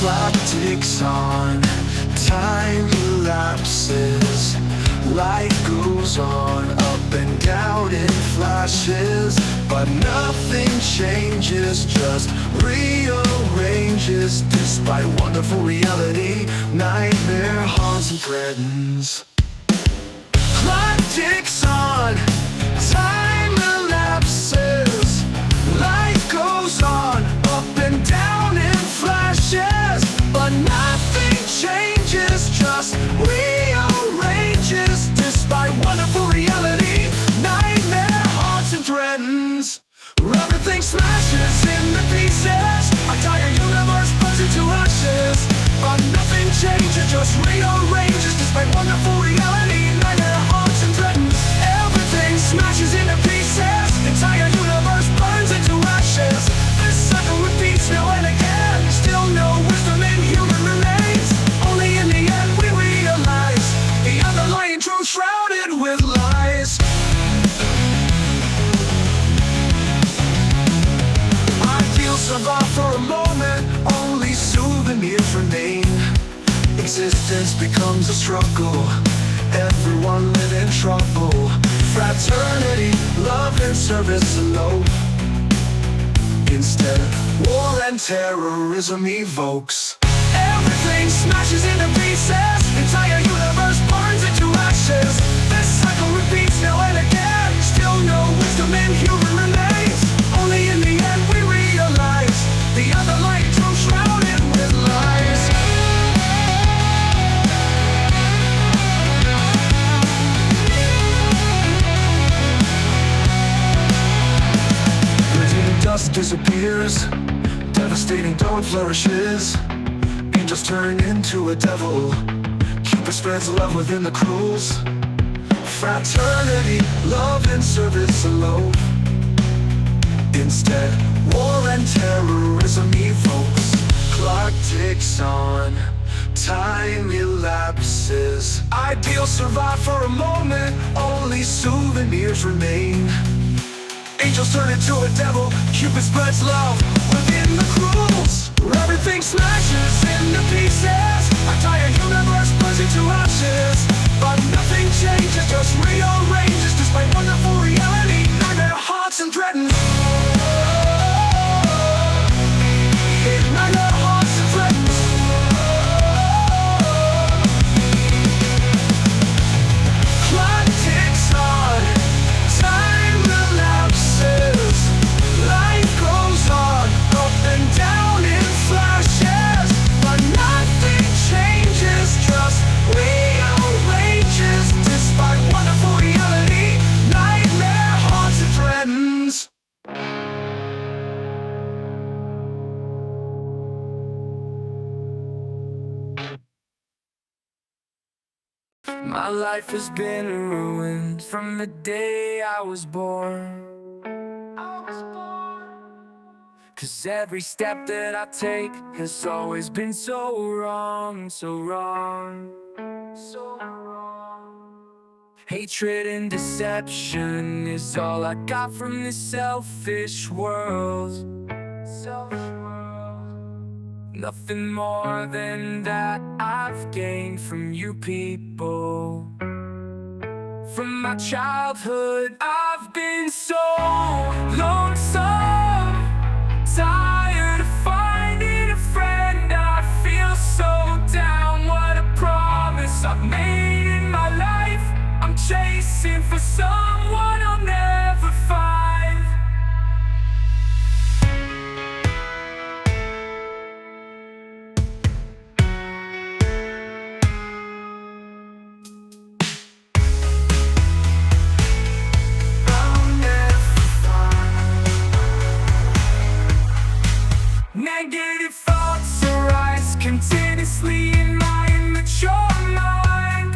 Clock ticks on, time elapses. Life goes on, up and down in flashes, but nothing changes, just rearranges. Despite wonderful reality, nightmare haunts and threatens. Clock ticks on, time elapses. Life goes on, up and down in flashes, but nothing changes, just rearranges. Despite wonderful reality, nightmare haunts and threatens. Everything smashes into pieces. Our entire universe burns into ashes, but nothing changes, just rearranges. Despite wonderful reality, nightmare haunts and threatens. Everything smashes into pieces. Entire universe burns into ashes. This cycle repeats now and again. Still no wisdom in human remains. Only in the end we realize the underlying truth shrouded with lies. Ideals survive for a moment, only souvenirs remain. Existence becomes a struggle, everyone live in trouble. Fraternity, love and service alone. Instead, war and terrorism evokes. Everything smashes into pieces. Entire universe burns into ashes. This cycle repeats now and again. Still no wisdom in human remains. Only in the end we realize the underlying truth shrouded with lies. Dust disappears, devastating dawn flourishes. Angels turn into a devil. Cupid spreads love within the cruels. Fraternity, love and service alone. Instead, war and terrorism evokes. Clock ticks on, time elapses. Ideals survive for a moment, only souvenirs remain. Angels turn into a devil, Cupid spreads love within the cruels. Everything smashes into pieces. Our entire universe burns into ashes, but nothing changes, just rearranges. Despite wonderful reality, nightmare haunts and threatens. Nightmare haunts and threatens. Clock ticks on, time elapses. Life goes on, up and down in flashes, but nothing changes, just rearranges. Despite wonderful reality, nightmare haunts and threatens. My life has been ruined from the day I was born. 'Cause every step that I take has always been so wrong, so wrong, so wrong. Hatred and deception is all I got from this selfish world. Nothing more than that I've gained from you people. From my childhood I've been so lonesome, tired of finding a friend. I feel so down, what a promise I've made in my life. I'm chasing for someone I'll never find. Negative thoughts arise continuously in my immature mind.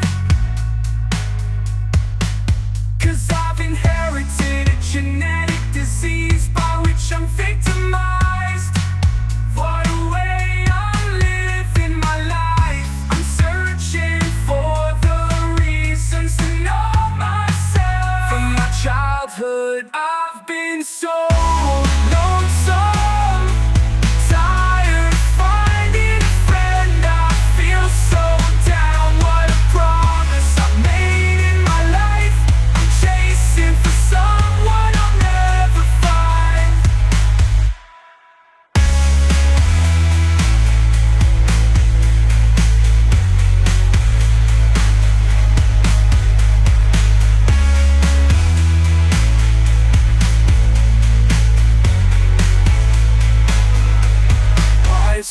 'Cause I've inherited a genetic disease by which I'm victimized. What a way I'm living my life. I'm searching for the reasons to know myself. From my childhood I've been so lonesome, tired of finding a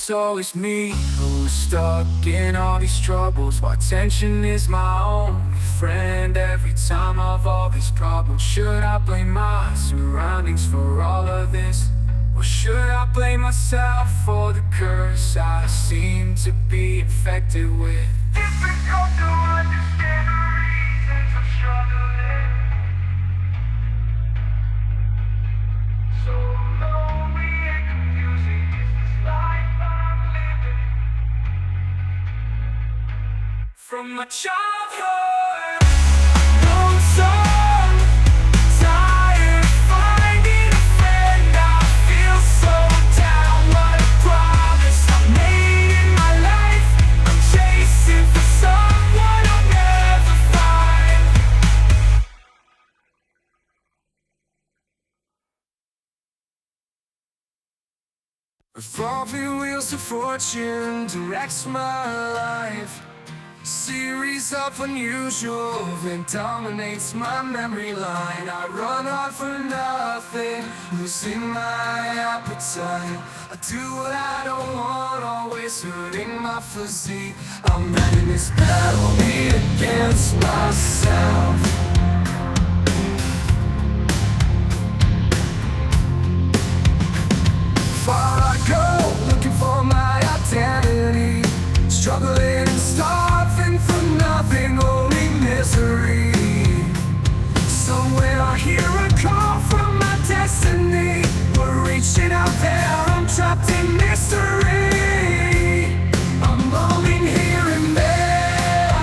So it's me who's stuck in all these troubles, while tension is my only friend. Every time of all these problems, should I blame my surroundings for all of this? Or should I blame myself for the curse I seem to be infected with? Difficult to understand the reasons I'm struggling. So lonely and confusing is this life I'm living. From my childhood, known song, tired finding a friend. I feel so down, what a promise I made in my life. I'm chasing for someone I'll never find. Revolving wheels of fortune directs my life. Series of unusual event dominates my memory line. I run on for nothing, losing my appetite. I do what I don't want, always hurting my physique. I'm running this battle, me against myself. Far I go, looking for my identity, struggling and starving for nothing, only misery. Somewhere I hear a call from my destiny. We're reaching out there, I'm trapped in mystery. I'm longing here and there, I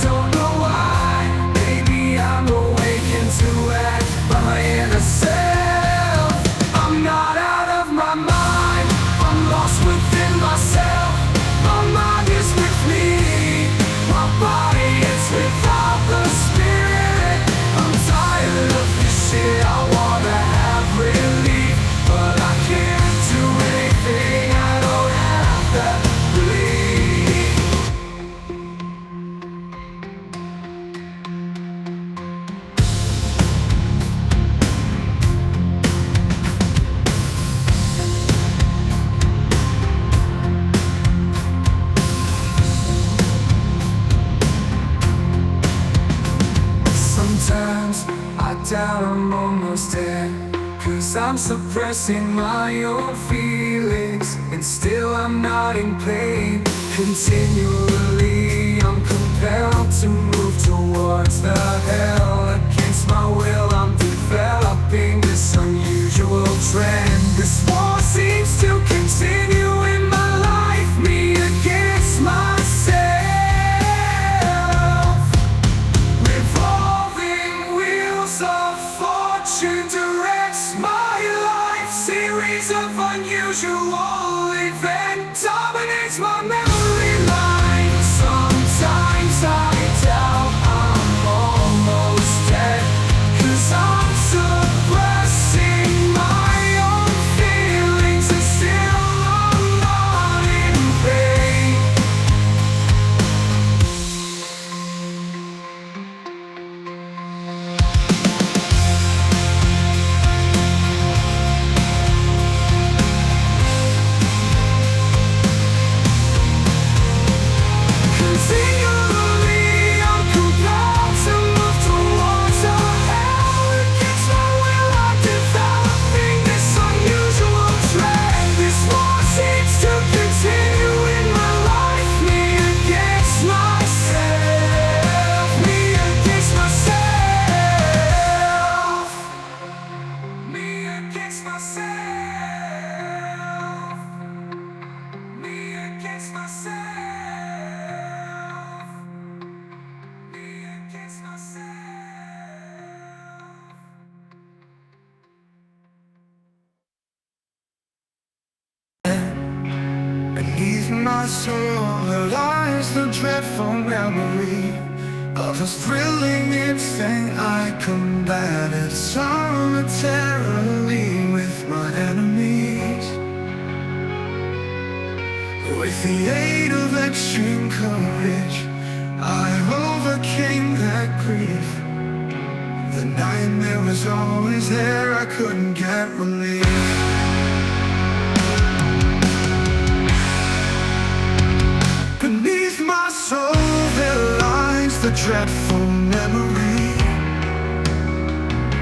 don't know why. Maybe I'm awakened to act by my inner self. I'm not out of my mind, I'm lost within myself. My mind is with me, my body is without the spirit. I'm tired of this shit, I wanna have relief, but I can't do anything, I don't have that belief. Sometimes I doubt I'm almost dead, 'cause I'm suppressing my own feelings, and still I'm not in pain. Continually I'm compelled to move towards the hell. Against my will I'm developing this unusual trend. This war seems to continue in my life, me against myself. Revolving wheels of fortune directs my life. Series of unusual events dominates my memory line. Sometimes I doubt I'm almost dead, 'cause I'm suppressing my own feelings, and still I'm not in pain. Continually I'm compelled to move towards the hell. Against my will I'm developing this unusual trend. This war seems to continue in my life, me against myself. Me against myself. Me against myself. Me against myself. Me against myself. Beneath my soul lies the dreadful memory of a thrilling instinct I combated solitarily with my enemies. With the aid of extreme courage, I overcame that grief. The nightmare was always there, I couldn't get relief. dreadful memory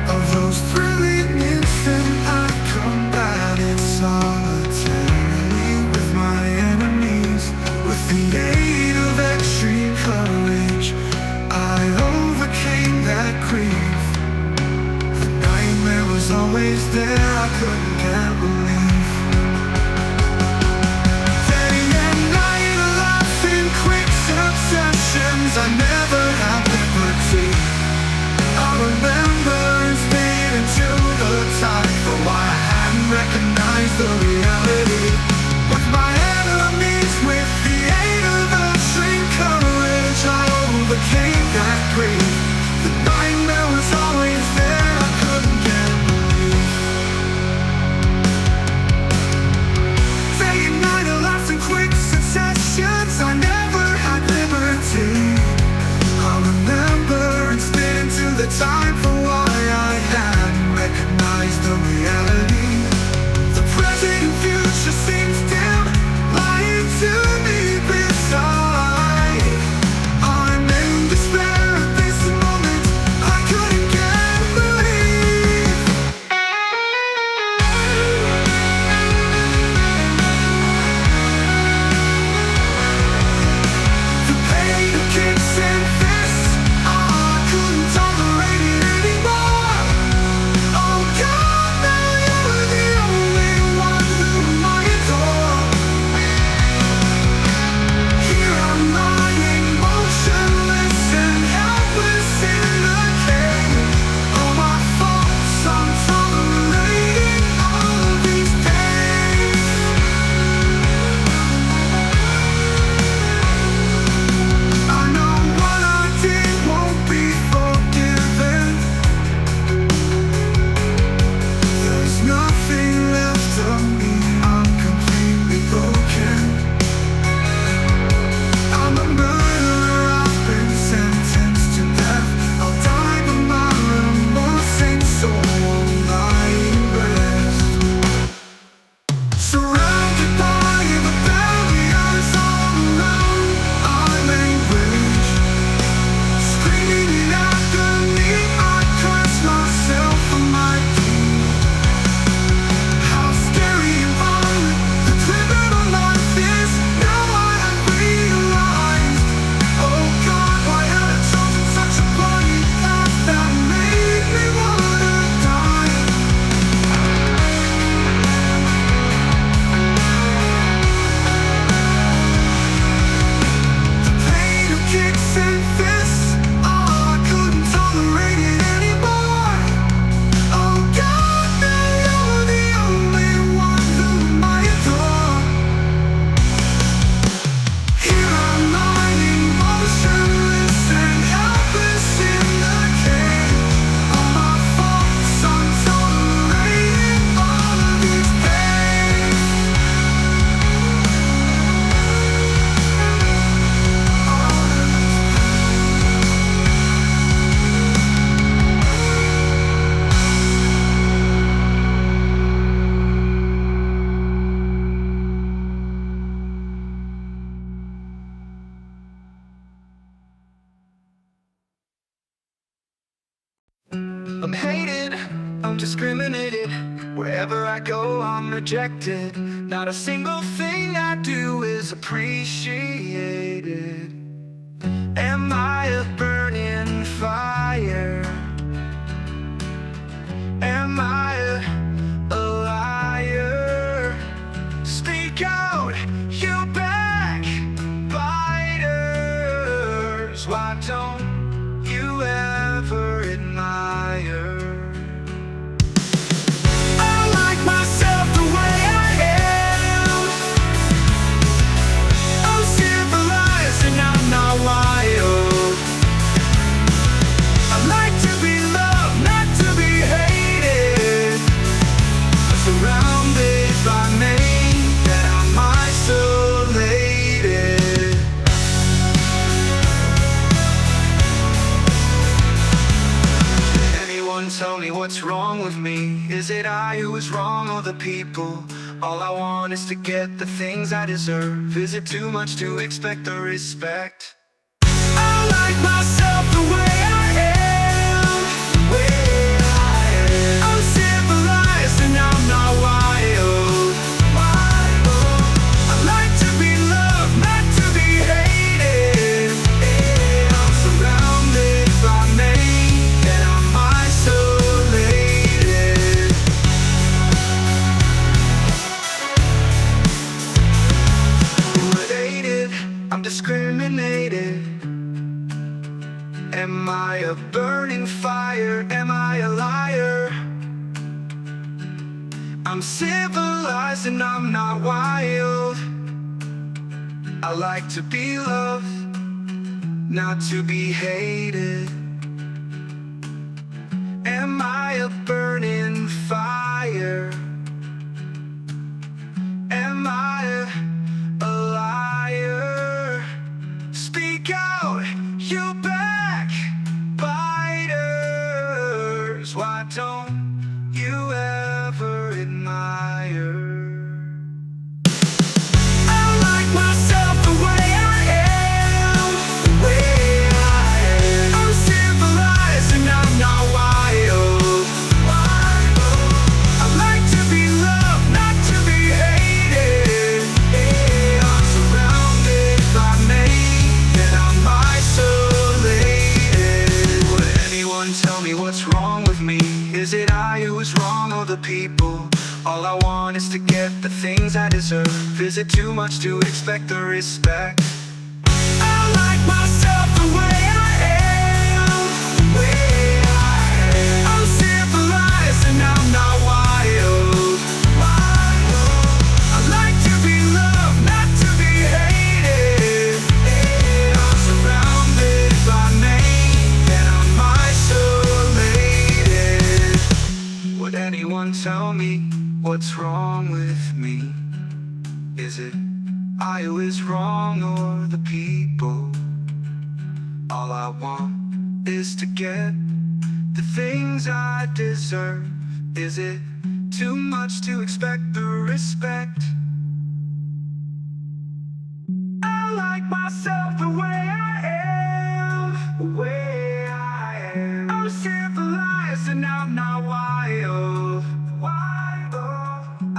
of those thrilling instant I combated solitary with my enemies. With the aid of extreme courage, I overcame that grief. The nightmare was always there, I couldn't get relief. Day and night, life in quick successions, I never had liberty. I remember and stayed until the time, though I hadn't recognized the reality. With my enemies, with the aid of extreme courage, I overcame that grief. The nightmare was always there, I couldn't get relief. Day and night, I laughed in quick successions, I never had liberty. I remember and stayed into the time for why I hadn't recognized the reality. The present and future seems dim, lying to me beside. I'm in despair at this moment, I couldn't get relief. The pain of kicks and fists, I couldn't tolerate it anymore. Oh God, now you're the only one whom I adore. Here I'm lying motionless and helpless in the cave. Oh, my faults, I'm tolerating all of these pains. I know what I did won't be forgiven. There's nothing left of me, I'm completely broken. I'm a murderer, I've been sentenced to death. I'll die, but my remorse ain't so won't lie in rest. Surrounded by rebellions all around, I languish. Screaming in agony, I curse myself for my deed. How scary and violent the criminal life is, now I have realized. Oh God, why had I chosen such a bloody path that made me wanna die? The pain of kicks and fists, oh, I couldn't tolerate it anymore. Oh God, now you're the only one whom I adore. Here I'm lying motionless and helpless in the cave. All my faults, I'm tolerating all of these pains. I'm hated, I'm discriminated. Wherever I go, I'm rejected. Not a single thing I do is appreciated. Am I a burning fire? Am I a liar? Speak out, you backbiters. Why don't you ever admire? I like myself the way I am. I'm civilized and I'm not wild. I like to be loved, not to be hated. Surrounded by many that I'm isolated. Tell me what's wrong with me. Is it I who is wrong or the people? All I want is to get the things I deserve. Is it too much to expect the respect? I like myself Am I a burning fire? Am I a liar? I'm civilized and I'm not wild. I like to be loved, not to be hated. Am I a burning fire? Am I a liar? Speak out, you backbiters. Why don't you ever admire? I like myself the way I am, the way I am. I'm civilized and I'm not wild. I like to be loved, not to be hated. I'm surrounded by me, and I'm isolated. Would anyone tell me what's wrong with me? Is it I who is wrong or the people? All I want is to get the things I deserve. Is it too much to expect the respect? I like myself the way I am, the way I am. I'm civilized and I'm not wild. I like to be loved, not to be hated. I'm surrounded by me, and I'm isolated. Would anyone tell me what's wrong with me? Is it I who is wrong or the people? All I want is to get the things I deserve. Is it too much to expect the respect? I like myself the way I am, the way I am. I'm civilized and I'm not wild.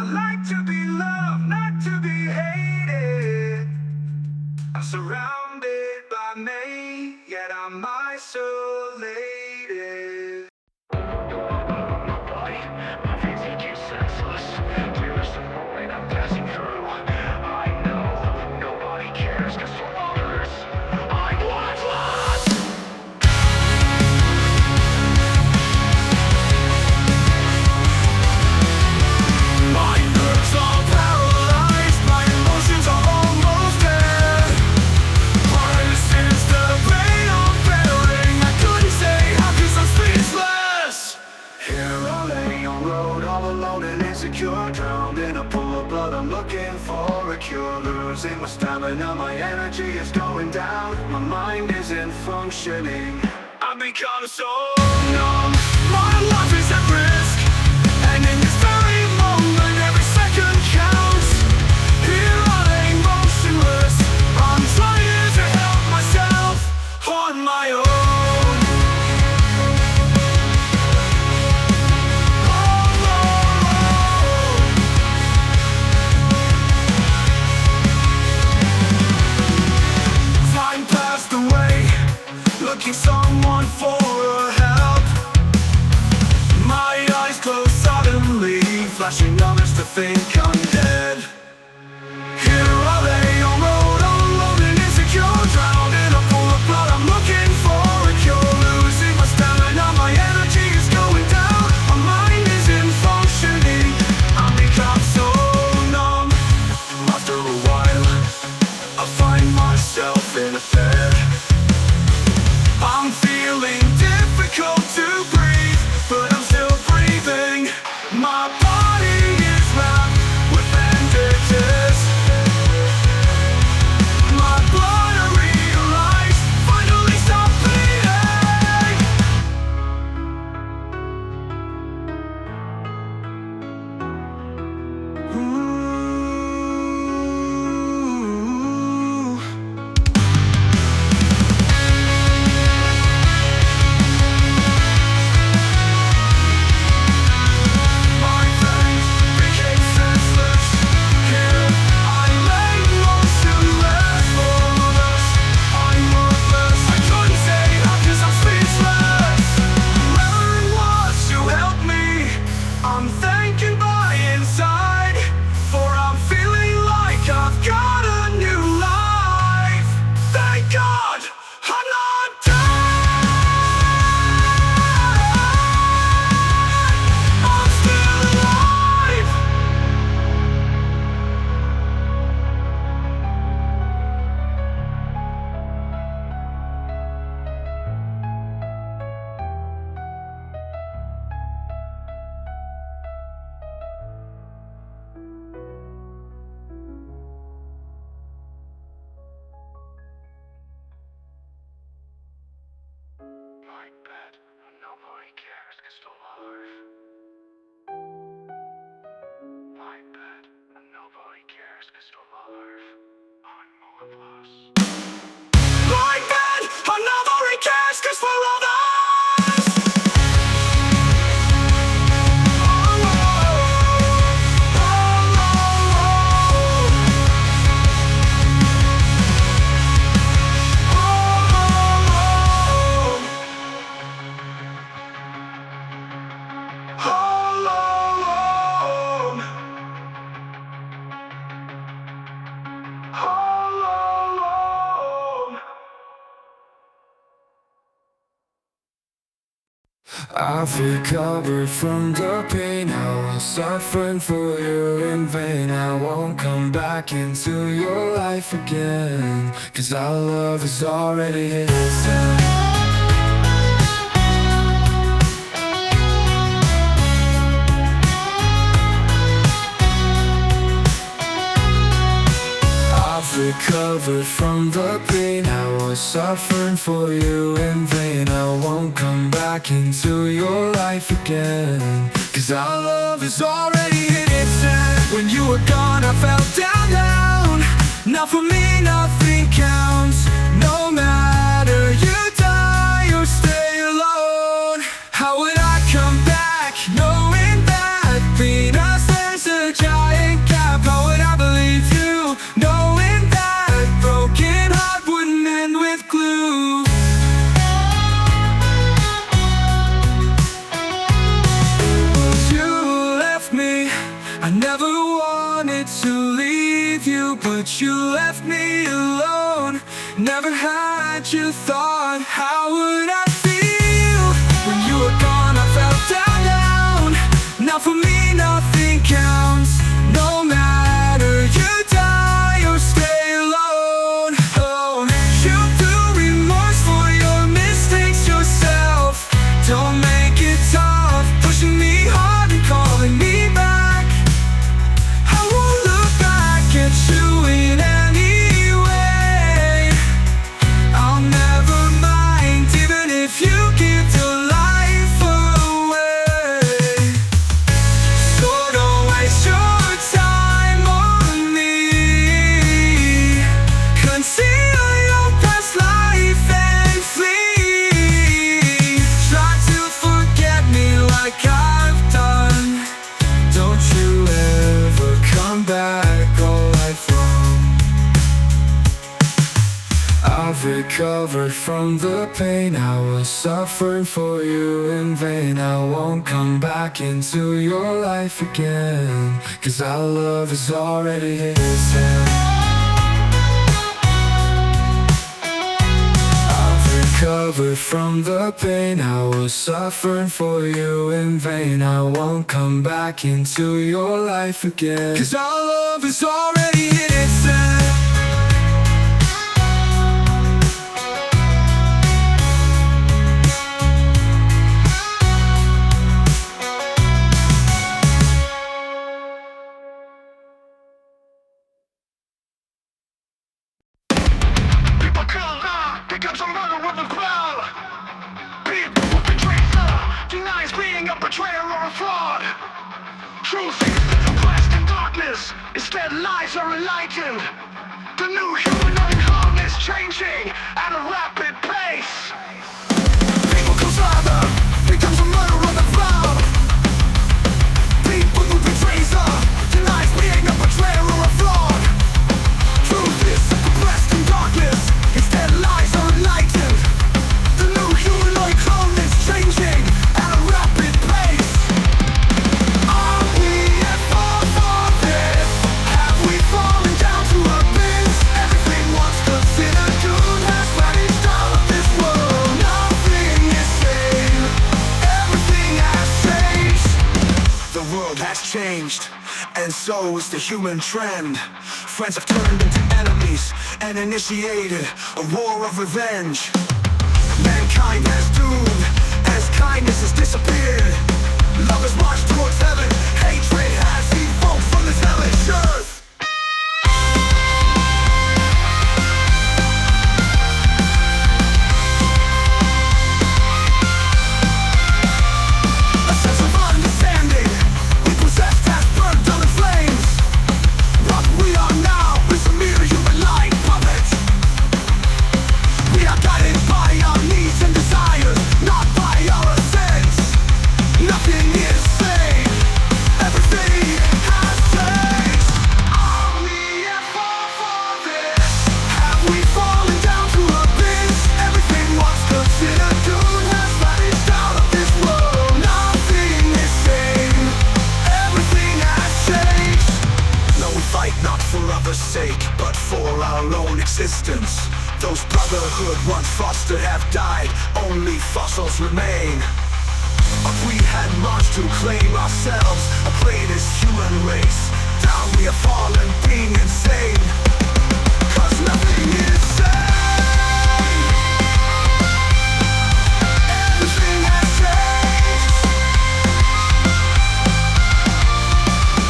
I like to be loved, not to be hated. I'm surrounded by me, yet I'm isolated. My physique is senseless. Tears and void I'm passing through. I know nobody cares, 'cause for others I'm worthless. My nerves are paralyzed, my emotions are almost dead. This is the pain I'm feeling. I couldn't say how 'cause I'm speechless. Here I lay on road, all alone and insecure, drowned in a pool of blood. I'm looking for a cure, losing my stamina, my energy is going down. My mind isn't functioning. I've become so numb. My life is at risk, and in this very moment, every second counts. Here I lay motionless. I'm trying to help myself on my own. Time passed away, looking someone for help. My eyes closed suddenly, flashing numbers to think I'm dead. Here I lay on road, all alone and insecure, drowned in a pool of blood. I'm looking for a cure, losing my stamina, my energy is going down. My mind isn't functioning, I've become so numb. After a while, I find myself in a bed. I'm feeling difficult to breathe, but I'm still breathing. My body is wrapped with bandages. My blood, I realize, finally stopped bleeding. Ooh. I've recovered from the pain I was suffering for you in vain. I won't come back into your life again, 'cause our love is already hit its end. I've recovered from the pain I was suffering for you in vain. I won't come back into your life again, 'cause our love is already hit its end. When you were gone I fell down. Now for me nothing counts. No matter you die or stay alone. How would I come back knowing that between us there's a giant gap? How would I believe you knowing that broken heart wouldn't end with glue? You left me, I never wanted to leave you, but you left me alone. Never had your thought. How would I feel when you were gone? I fell down. Now for me nothing counts. No matter you die or stay alone. Oh, you feel remorse for your mistakes yourself. Don't make it tough, pushing me hard and calling me back. I won't look back at you in any way. I'll never mind, even if you give your life away. So don't waste your time on me. Conceal your past life and flee. Try to forget me like I've done. Don't you ever come back all life long. I've recovered from the pain I was suffering for you in vain. I won't come back into your life again, 'cause our love is already hit its end. I've recovered from the pain I was suffering for you in vain. I won't come back into your life again, 'cause our love is already hit its end. People killed because of murder with a crowd. People who betrays denies being a betrayer or a fraud. Truth is suppressed in darkness, instead lies are enlightened. The new humanoid home is changing at a rapid pace. People kill father becomes a murder of the crowd. People who betrays denies being a betrayer or a fraud. Truth is suppressed in darkness, instead lies are enlightened. The new humanoid clone is changing at a rapid pace. Are we at fault for this? Have we fallen down to abyss? Everything once considered good has vanished out of this world. Nothing is same, everything has changed. The world has changed, and so is the human trend. Friends have turned into enemies and initiated a war of revenge. Mankind has doomed as kindness has disappeared. Love has marched towards heaven, hatred has evoked from this hellish earth. A sense of understanding we possessed has burned down in flames. What we are now is a mere human light puppet. We are guided by our needs and desires, not by our sense. Nothing is sane, everything has changed. Are we at fault for this? Have we fallen down to abyss? Everything once considered good has vanished out of this world. Nothing is sane, everything has changed. No, we fight not for others' sake, but for our own existence. Those brotherhood once fostered have died, only fossils remain. We had much to claim ourselves. A play this human race. Down we have fallen, being insane. 'Cause nothing is safe. Everything has changed.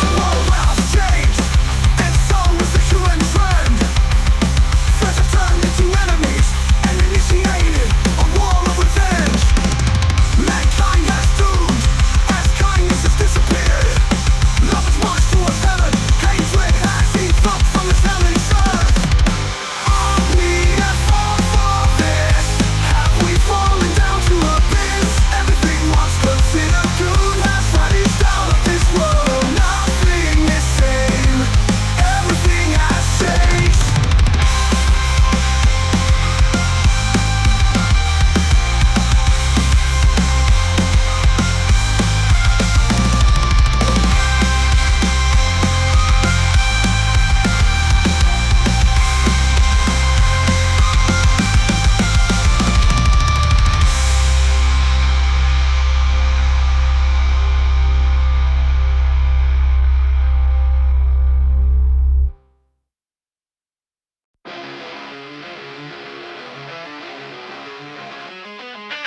The world has changed, and so is the human trend. Friends have turned into enemies and initiated a war of revenge. Mankind has doomed as kindness has disappeared. Love is marched towards heaven. Hatred has evoked from this hellish earth. Are we at fault for this? Have we fallen down to abyss? Everything once considered good has vanished out of this world. Nothing is same. Everything has changed.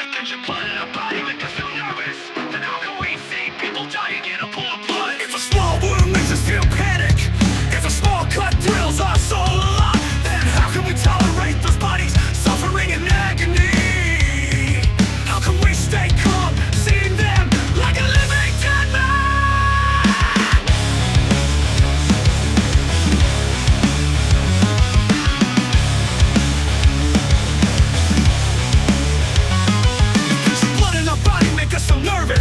Attention, blood in our body make us feel nervous. Then how can we see people dying in a pool of blood? If a small wound makes us feel panic, if a small cut thrills our soul a lot, then how can we tolerate those bodies suffering in agony? How can we stay calm, seeing them like a living dead man? Blood in our body make us so nervous.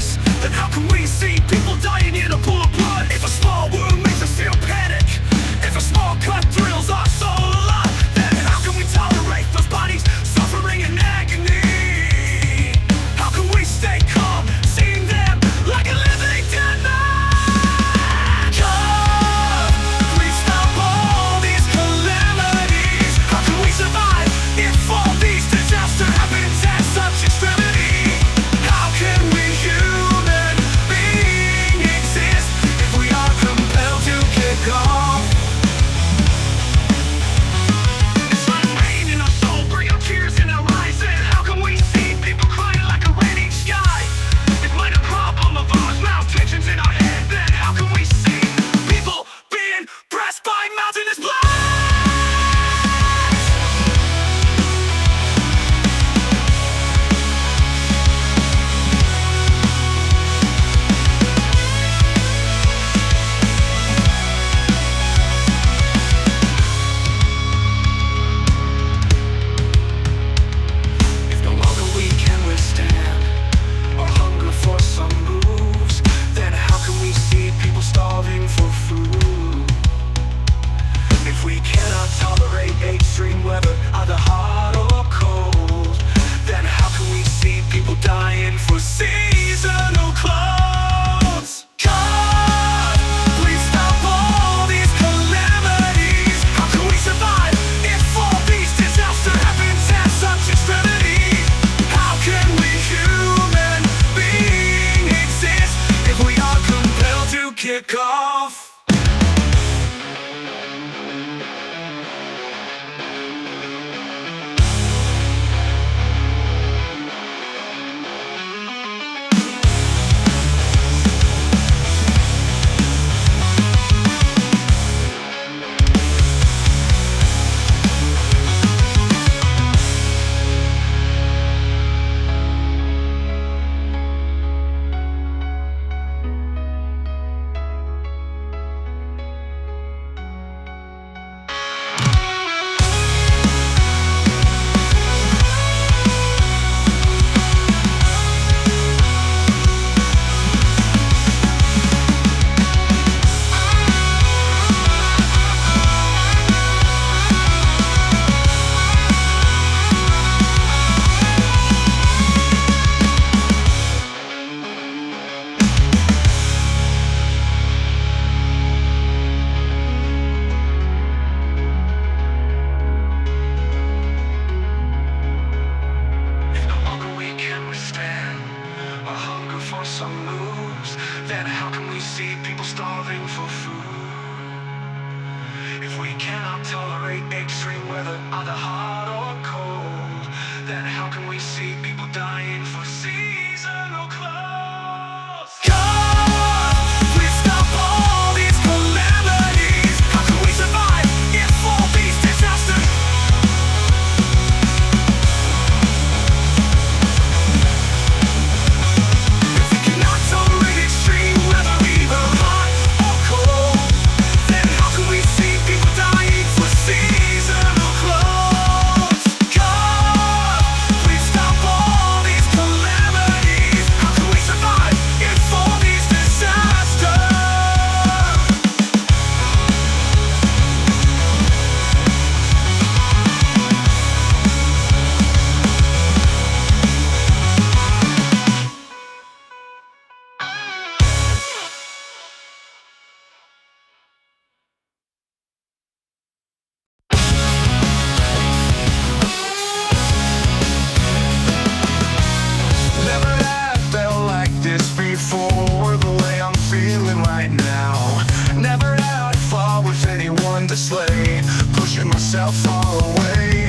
slay, pushing myself far away.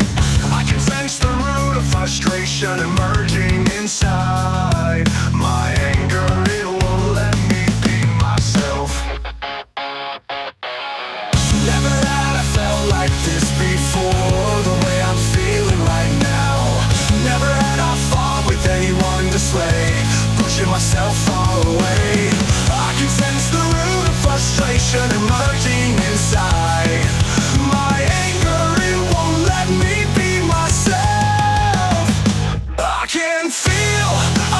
I can sense the root of frustration emerging inside. My anger, it won't let me be myself. Never had I felt like this before, the way I'm feeling right now. Never had I fought with anyone to slay, pushing myself far away. I can sense the root of frustration emerging inside. My anger, it won't let me be myself. I can feel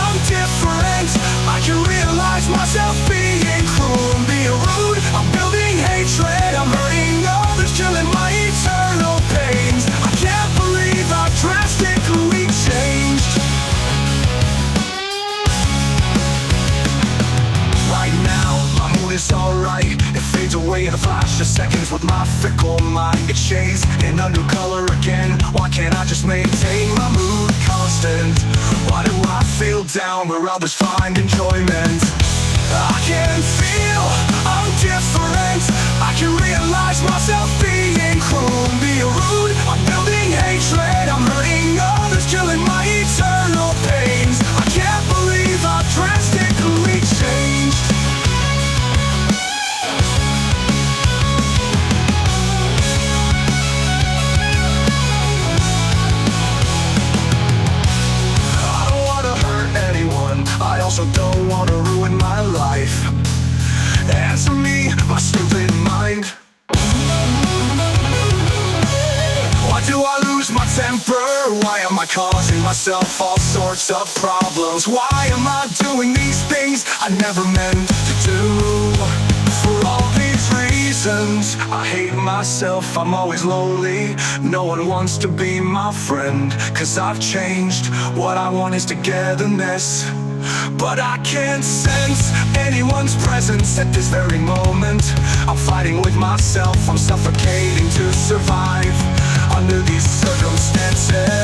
I'm different. I can realize myself being cruel and being rude. I'm building hatred, I'm hurting others, killing my eternal pains. I can't believe I've drastically changed. Right now, my mood is alright. It fades away in a flash of seconds with my fickle mind. It shades in a new color again. Why can't I just maintain my mood constant? Why do I feel down where others find enjoyment? I can feel I'm different. I can realize myself being cruel and being rude. I'm building hatred, I'm hurting others, killing my eternal pains. I can't believe I've drastically changed. I don't wanna hurt anyone, I also don't wanna ruin my life. Answer me, my stupid mind. Why do I lose my temper? Why am I causing myself all sorts of problems? Why am I doing these things I never meant to do? For all these reasons, I hate myself, I'm always lonely. No one wants to be my friend, 'cause I've changed. What I want is togetherness, but I can't sense anyone's presence at this very moment. I'm fighting with myself, I'm suffocating to survive under these circumstances.